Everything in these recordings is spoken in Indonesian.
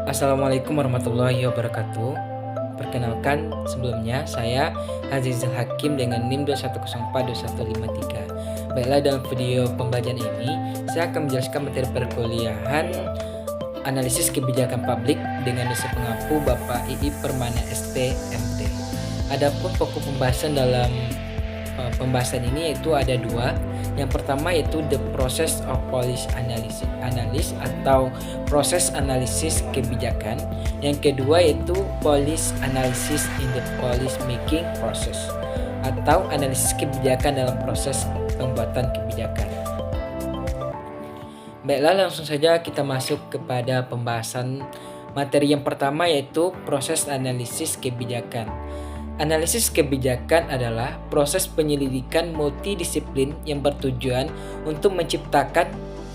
Assalamualaikum warahmatullahi wabarakatuh. Perkenalkan, sebelumnya saya Azizul Hakim dengan NIM 210421153. Baiklah, dalam video pembelajaran ini saya akan menjelaskan materi perkuliahan analisis kebijakan publik dengan dosen pengampu Bapak II Permana ST.MT. Adapun pokok pembahasan dalam pembahasan ini yaitu ada dua. Yang pertama yaitu the process of policy analysis atau proses analisis kebijakan. Yang kedua yaitu policy analysis in the policy making process atau analisis kebijakan dalam proses pembuatan kebijakan. Baiklah, langsung saja kita masuk kepada pembahasan materi yang pertama yaitu proses analisis kebijakan. Analisis kebijakan adalah proses penyelidikan multidisiplin yang bertujuan untuk menciptakan,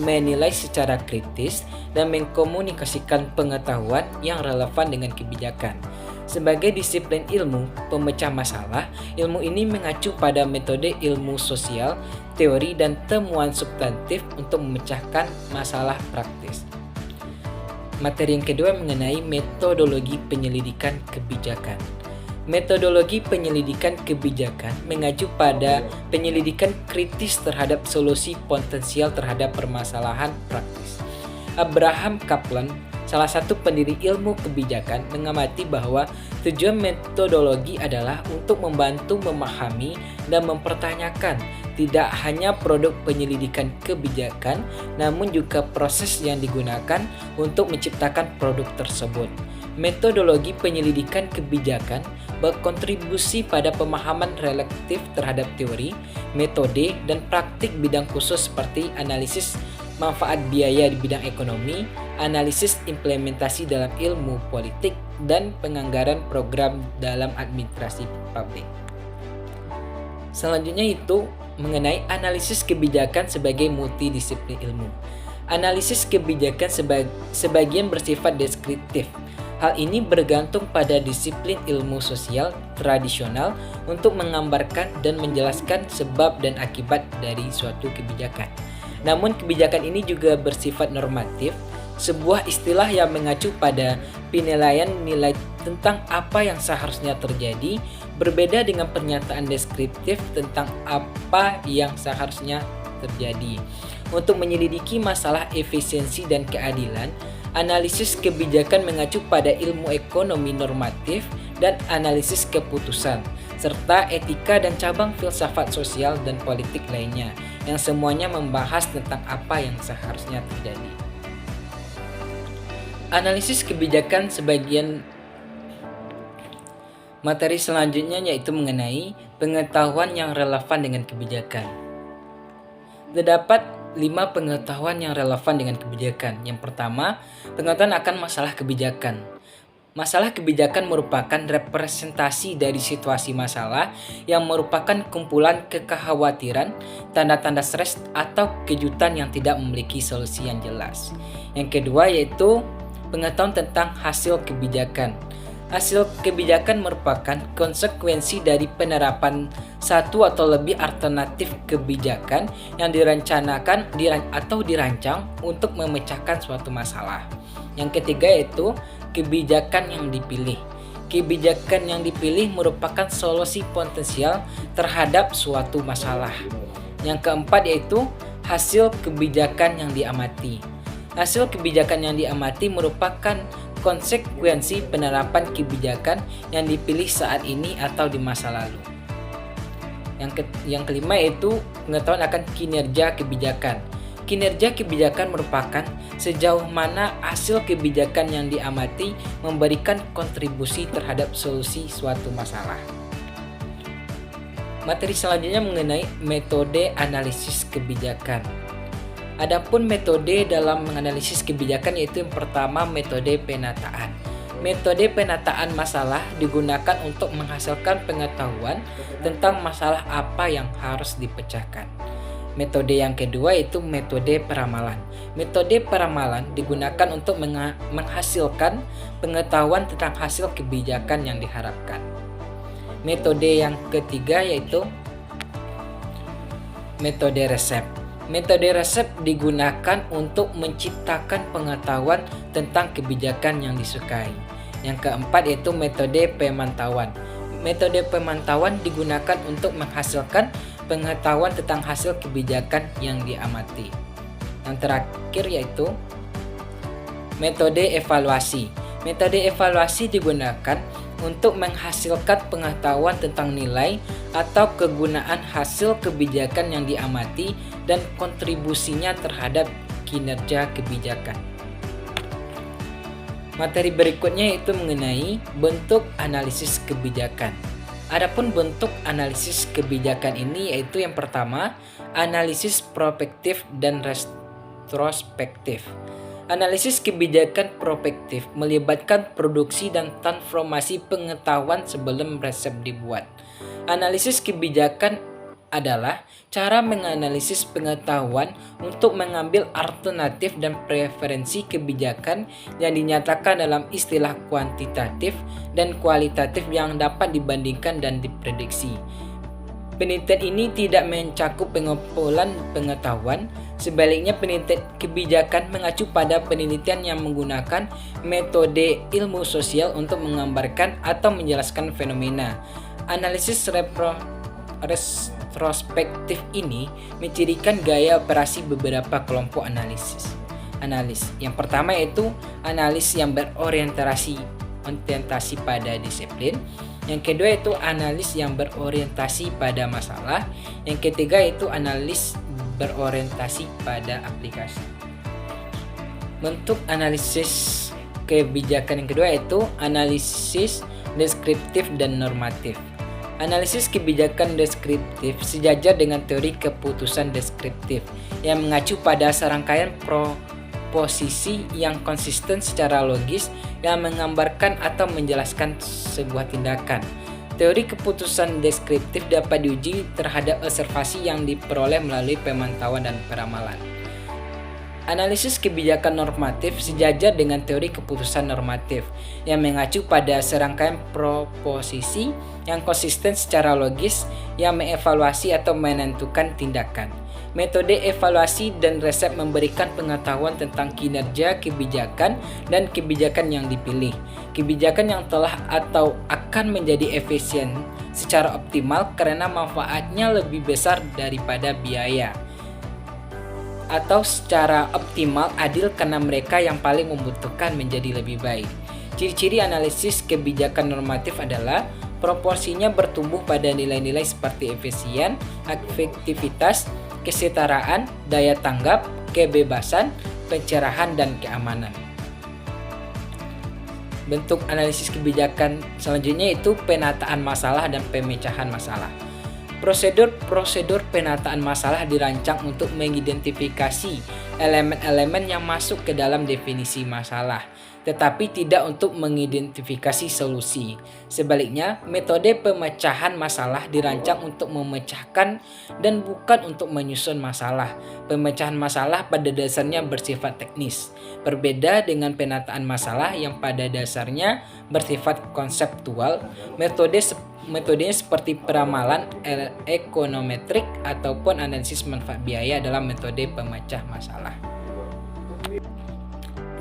menilai secara kritis, dan mengkomunikasikan pengetahuan yang relevan dengan kebijakan. Sebagai disiplin ilmu pemecah masalah, ilmu ini mengacu pada metode ilmu sosial, teori, dan temuan substantif untuk memecahkan masalah praktis. Materi yang kedua mengenai metodologi penyelidikan kebijakan. Metodologi penyelidikan kebijakan mengacu pada penyelidikan kritis terhadap solusi potensial terhadap permasalahan praktis. Abraham Kaplan, salah satu pendiri ilmu kebijakan, mengamati bahwa tujuan metodologi adalah untuk membantu memahami dan mempertanyakan tidak hanya produk penyelidikan kebijakan, namun juga proses yang digunakan untuk menciptakan produk tersebut. Metodologi penyelidikan kebijakan berkontribusi pada pemahaman relatif terhadap teori, metode, dan praktik bidang khusus seperti analisis manfaat biaya di bidang ekonomi, analisis implementasi dalam ilmu politik, dan penganggaran program dalam administrasi publik. Selanjutnya itu mengenai analisis kebijakan sebagai multidisiplin ilmu. Analisis kebijakan sebagian bersifat deskriptif. Hal ini bergantung pada disiplin ilmu sosial tradisional untuk menggambarkan dan menjelaskan sebab dan akibat dari suatu kebijakan. Namun kebijakan ini juga bersifat normatif, sebuah istilah yang mengacu pada penilaian nilai tentang apa yang seharusnya terjadi, berbeda dengan pernyataan deskriptif tentang apa yang seharusnya terjadi. Untuk menyelidiki masalah efisiensi dan keadilan, analisis kebijakan mengacu pada ilmu ekonomi normatif dan analisis keputusan, serta etika dan cabang filsafat sosial dan politik lainnya, yang semuanya membahas tentang apa yang seharusnya terjadi. Analisis kebijakan sebagian materi selanjutnya yaitu mengenai pengetahuan yang relevan dengan kebijakan. Terdapat 5 pengetahuan yang relevan dengan kebijakan. Yang pertama, pengetahuan akan masalah kebijakan. Masalah kebijakan merupakan representasi dari situasi masalah yang merupakan kumpulan kekhawatiran, tanda-tanda stres, atau kejutan yang tidak memiliki solusi yang jelas. Yang kedua yaitu pengetahuan tentang hasil kebijakan. Hasil kebijakan merupakan konsekuensi dari penerapan satu atau lebih alternatif kebijakan yang direncanakan atau dirancang untuk memecahkan suatu masalah. Yang ketiga yaitu kebijakan yang dipilih. Kebijakan yang dipilih merupakan solusi potensial terhadap suatu masalah. Yang keempat yaitu hasil kebijakan yang diamati. Hasil kebijakan yang diamati merupakan konsekuensi penerapan kebijakan yang dipilih saat ini atau di masa lalu. Yang kelima yaitu pengetahuan akan kinerja kebijakan. Kinerja kebijakan merupakan sejauh mana hasil kebijakan yang diamati memberikan kontribusi terhadap solusi suatu masalah. Materi selanjutnya mengenai metode analisis kebijakan. Adapun metode dalam menganalisis kebijakan yaitu yang pertama metode penataan. Metode penataan masalah digunakan untuk menghasilkan pengetahuan tentang masalah apa yang harus dipecahkan. Metode yang kedua yaitu metode peramalan. Metode peramalan digunakan untuk menghasilkan pengetahuan tentang hasil kebijakan yang diharapkan. Metode yang ketiga yaitu metode resep. Metode resep digunakan untuk menciptakan pengetahuan tentang kebijakan yang disukai. Yang keempat yaitu metode pemantauan. Metode pemantauan digunakan untuk menghasilkan pengetahuan tentang hasil kebijakan yang diamati. Yang terakhir yaitu metode evaluasi. Metode evaluasi digunakan untuk menghasilkan pengetahuan tentang nilai atau kegunaan hasil kebijakan yang diamati dan kontribusinya terhadap kinerja kebijakan. Materi berikutnya yaitu mengenai bentuk analisis kebijakan. Adapun bentuk analisis kebijakan ini yaitu yang pertama, analisis prospektif dan retrospektif. Analisis kebijakan prospektif melibatkan produksi dan transformasi pengetahuan sebelum resep dibuat. Analisis kebijakan adalah cara menganalisis pengetahuan untuk mengambil alternatif dan preferensi kebijakan yang dinyatakan dalam istilah kuantitatif dan kualitatif yang dapat dibandingkan dan diprediksi. Penelitian ini tidak mencakup pengumpulan pengetahuan, sebaliknya penelitian kebijakan mengacu pada penelitian yang menggunakan metode ilmu sosial untuk menggambarkan atau menjelaskan fenomena. Analisis retrospektif ini mencirikan gaya operasi beberapa kelompok analis. Yang pertama yaitu analis yang berorientasi pada disiplin. Yang kedua itu analis yang berorientasi pada masalah. Yang ketiga itu analis berorientasi pada aplikasi. Bentuk analisis kebijakan yang kedua yaitu analisis deskriptif dan normatif. Analisis kebijakan deskriptif sejajar dengan teori keputusan deskriptif yang mengacu pada serangkaian proposisi yang konsisten secara logis yang menggambarkan atau menjelaskan sebuah tindakan. Teori keputusan deskriptif dapat diuji terhadap observasi yang diperoleh melalui pemantauan dan peramalan. Analisis kebijakan normatif sejajar dengan teori keputusan normatif yang mengacu pada serangkaian proposisi yang konsisten secara logis yang mengevaluasi atau menentukan tindakan. Metode evaluasi dan resep memberikan pengetahuan tentang kinerja kebijakan dan kebijakan yang dipilih. Kebijakan yang telah atau akan menjadi efisien secara optimal karena manfaatnya lebih besar daripada biaya. Atau secara optimal adil karena mereka yang paling membutuhkan menjadi lebih baik. Ciri-ciri analisis kebijakan normatif adalah proporsinya bertumbuh pada nilai-nilai seperti efisien, efektivitas, kesetaraan, daya tanggap, kebebasan, pencerahan, dan keamanan. Bentuk analisis kebijakan selanjutnya itu penataan masalah dan pemecahan masalah. Prosedur penataan masalah dirancang untuk mengidentifikasi elemen-elemen yang masuk ke dalam definisi masalah, tetapi tidak untuk mengidentifikasi solusi. Sebaliknya, metode pemecahan masalah dirancang untuk memecahkan dan bukan untuk menyusun masalah. Pemecahan masalah pada dasarnya bersifat teknis, berbeda dengan penataan masalah yang pada dasarnya bersifat konseptual. Metodenya seperti peramalan ekonometrik ataupun analisis manfaat biaya dalam metode pemecah masalah.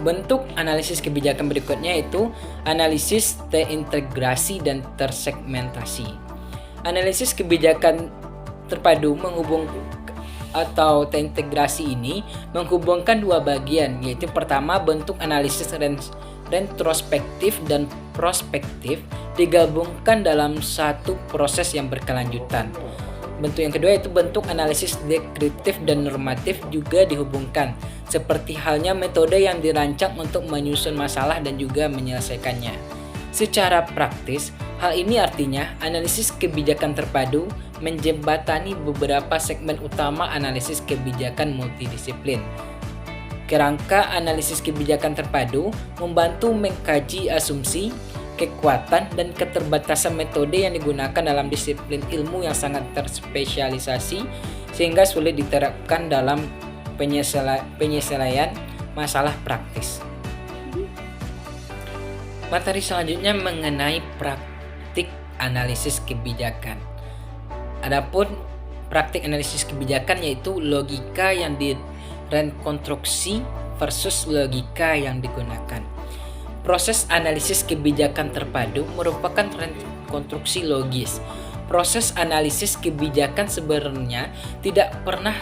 Bentuk analisis kebijakan berikutnya yaitu analisis terintegrasi dan tersegmentasi. Analisis kebijakan terpadu atau terintegrasi ini menghubungkan dua bagian, yaitu pertama bentuk analisis retrospektif dan prospektif digabungkan dalam satu proses yang berkelanjutan. Bentuk yang kedua yaitu bentuk analisis deskriptif dan normatif juga dihubungkan, seperti halnya metode yang dirancang untuk menyusun masalah dan juga menyelesaikannya. Secara praktis, hal ini artinya analisis kebijakan terpadu menjembatani beberapa segmen utama analisis kebijakan multidisiplin. Kerangka analisis kebijakan terpadu membantu mengkaji asumsi, kekuatan, dan keterbatasan metode yang digunakan dalam disiplin ilmu yang sangat terspesialisasi sehingga sulit diterapkan dalam penyelesaian masalah praktis. Materi selanjutnya mengenai praktik analisis kebijakan. Adapun praktik analisis kebijakan, yaitu logika yang direkonstruksi versus logika yang digunakan. Proses analisis kebijakan terpadu merupakan rekonstruksi logis. Proses analisis kebijakan sebenarnya tidak pernah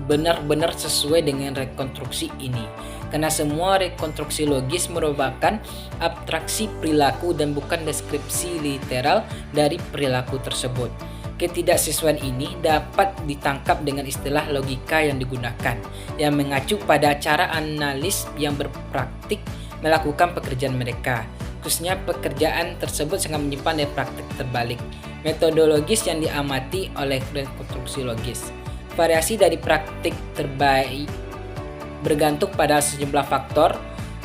benar-benar sesuai dengan rekonstruksi ini, karena semua rekonstruksi logis merupakan abstraksi perilaku dan bukan deskripsi literal dari perilaku tersebut. Ketidaksesuaian ini dapat ditangkap dengan istilah logika yang digunakan, yang mengacu pada cara analis yang berpraktik melakukan pekerjaan mereka. Khususnya pekerjaan tersebut sangat menyimpan dari praktik terbalik, metodologis yang diamati oleh rekonstruksi logis. Variasi dari praktik terbaik bergantung pada sejumlah faktor,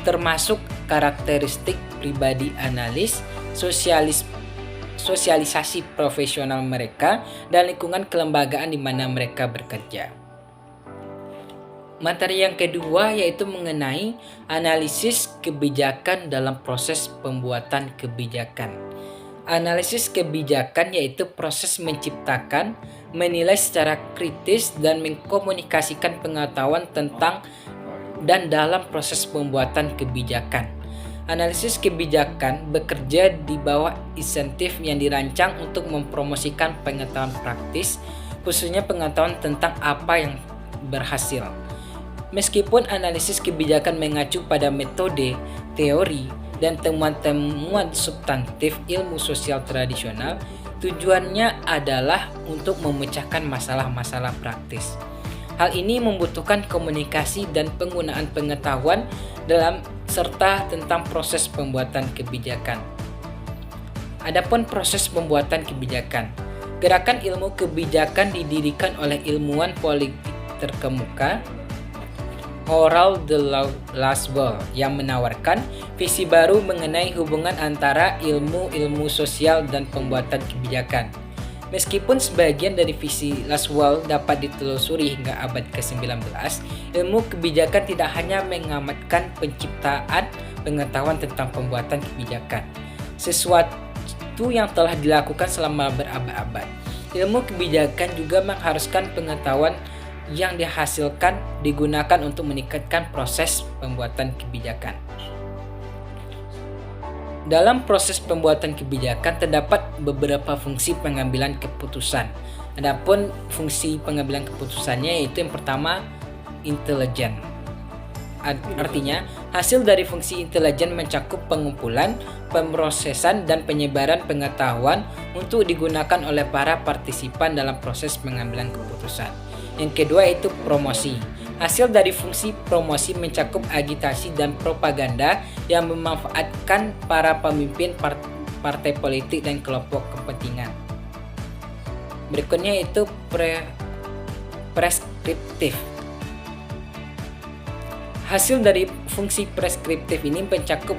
termasuk karakteristik pribadi analis, sosialisasi profesional mereka, dan lingkungan kelembagaan di mana mereka bekerja. Materi yang kedua yaitu mengenai analisis kebijakan dalam proses pembuatan kebijakan. Analisis kebijakan yaitu proses menciptakan, menilai secara kritis, dan mengkomunikasikan pengetahuan tentang dan dalam proses pembuatan kebijakan. Analisis kebijakan bekerja di bawah insentif yang dirancang untuk mempromosikan pengetahuan praktis, khususnya pengetahuan tentang apa yang berhasil. Meskipun analisis kebijakan mengacu pada metode, teori, dan temuan-temuan substantif ilmu sosial tradisional, tujuannya adalah untuk memecahkan masalah-masalah praktis. Hal ini membutuhkan komunikasi dan penggunaan pengetahuan dalam serta tentang proses pembuatan kebijakan. Adapun proses pembuatan kebijakan, gerakan ilmu kebijakan didirikan oleh ilmuwan politik terkemuka Harold de Lasswell yang menawarkan visi baru mengenai hubungan antara ilmu sosial dan pembuatan kebijakan. Meskipun sebagian dari visi Lasswell dapat ditelusuri hingga abad ke-19, ilmu kebijakan tidak hanya mengamatkan penciptaan pengetahuan tentang pembuatan kebijakan, sesuatu yang telah dilakukan selama berabad-abad. Ilmu kebijakan juga mengharuskan pengetahuan yang dihasilkan digunakan untuk meningkatkan proses pembuatan kebijakan. Dalam proses pembuatan kebijakan terdapat beberapa fungsi pengambilan keputusan. Adapun fungsi pengambilan keputusannya yaitu yang pertama, intelijen. Artinya, hasil dari fungsi intelijen mencakup pengumpulan, pemrosesan, dan penyebaran pengetahuan untuk digunakan oleh para partisipan dalam proses pengambilan keputusan. Yang kedua yaitu promosi. Hasil dari fungsi promosi mencakup agitasi dan propaganda yang memanfaatkan para pemimpin partai politik dan kelompok kepentingan. Berikutnya yaitu preskriptif. Hasil dari fungsi preskriptif ini mencakup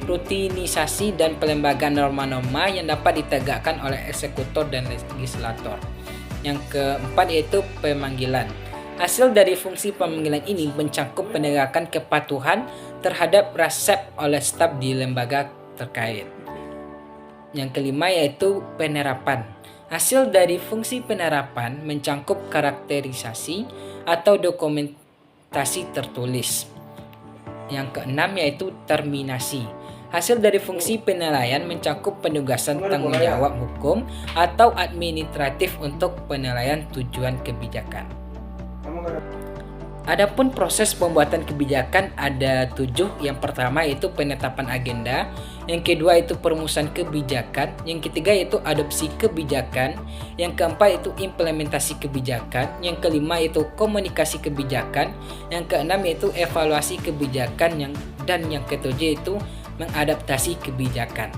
rutinisasi dan pelembagaan norma-norma yang dapat ditegakkan oleh eksekutor dan legislator. Yang keempat yaitu pemanggilan. Hasil dari fungsi pemanggilan ini mencakup penegakan kepatuhan terhadap resep oleh staf di lembaga terkait. Yang kelima yaitu penerapan. Hasil dari fungsi penerapan mencakup karakterisasi atau dokumentasi tertulis. Yang keenam yaitu terminasi. Hasil dari fungsi penilaian mencakup penugasan tanggung jawab hukum atau administratif untuk penilaian tujuan kebijakan. Adapun proses pembuatan kebijakan ada 7. Yang pertama yaitu penetapan agenda, yang kedua itu perumusan kebijakan, yang ketiga yaitu adopsi kebijakan, yang keempat itu implementasi kebijakan, yang kelima yaitu komunikasi kebijakan, yang keenam yaitu evaluasi kebijakan, dan yang ketujuh itu mengadaptasi kebijakan.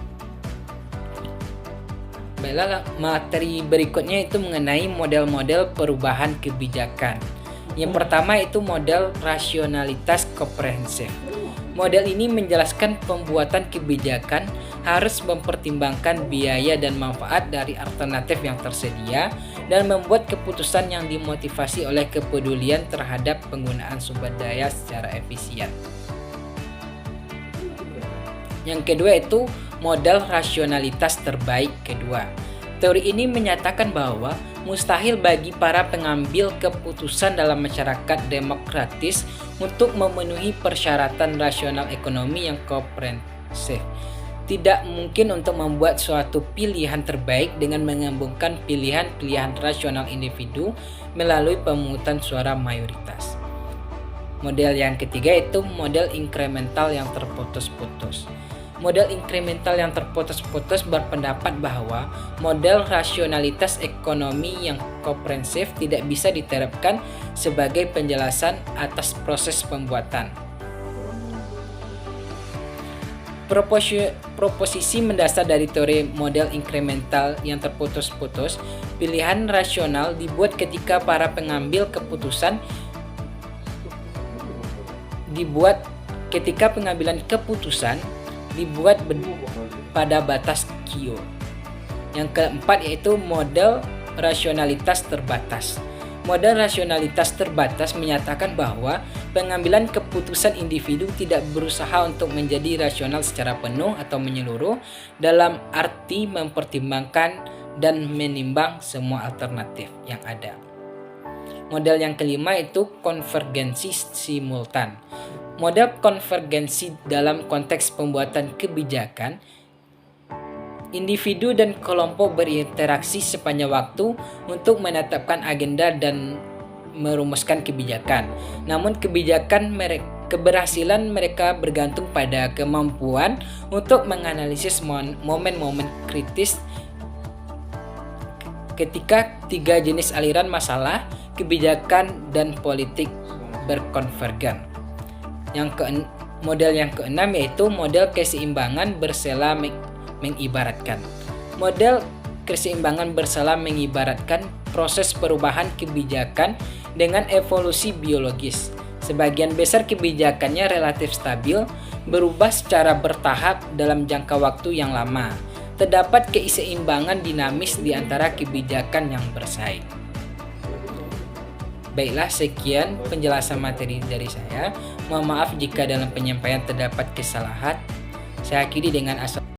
Baiklah, materi berikutnya itu mengenai model-model perubahan kebijakan. Yang pertama itu model rasionalitas komprehensif. Model ini menjelaskan pembuatan kebijakan harus mempertimbangkan biaya dan manfaat dari alternatif yang tersedia dan membuat keputusan yang dimotivasi oleh kepedulian terhadap penggunaan sumber daya secara efisien. Yang kedua itu model rasionalitas terbaik kedua. Teori ini menyatakan bahwa mustahil bagi para pengambil keputusan dalam masyarakat demokratis untuk memenuhi persyaratan rasional ekonomi yang komprehensif. Tidak mungkin untuk membuat suatu pilihan terbaik dengan menggabungkan pilihan-pilihan rasional individu melalui pemungutan suara mayoritas. Model yang ketiga itu model inkremental yang terputus-putus. Model inkremental yang terputus-putus berpendapat bahwa model rasionalitas ekonomi yang komprehensif tidak bisa diterapkan sebagai penjelasan atas proses pembuatan. Proposisi mendasar dari teori model inkremental yang terputus-putus, pilihan rasional dibuat ketika para pengambil keputusan pengambilan keputusan dibuat pada batas Q. Yang keempat yaitu model rasionalitas terbatas. Model rasionalitas terbatas menyatakan bahwa pengambilan keputusan individu tidak berusaha untuk menjadi rasional secara penuh atau menyeluruh dalam arti mempertimbangkan dan menimbang semua alternatif yang ada. Model yang kelima itu konvergensi simultan. Model konvergensi dalam konteks pembuatan kebijakan, individu dan kelompok berinteraksi sepanjang waktu untuk menetapkan agenda dan merumuskan kebijakan. Namun keberhasilan mereka bergantung pada kemampuan untuk menganalisis momen-momen kritis ketika tiga jenis aliran masalah, kebijakan, dan politik berkonvergen. Model yang keenam yaitu model keseimbangan bersela mengibaratkan. Model keseimbangan bersela mengibaratkan proses perubahan kebijakan dengan evolusi biologis. Sebagian besar kebijakannya relatif stabil, berubah secara bertahap dalam jangka waktu yang lama. Terdapat keseimbangan dinamis di antara kebijakan yang bersaing. Baiklah, sekian penjelasan materi dari saya. Mohon maaf jika dalam penyampaian terdapat kesalahan. Saya akhiri dengan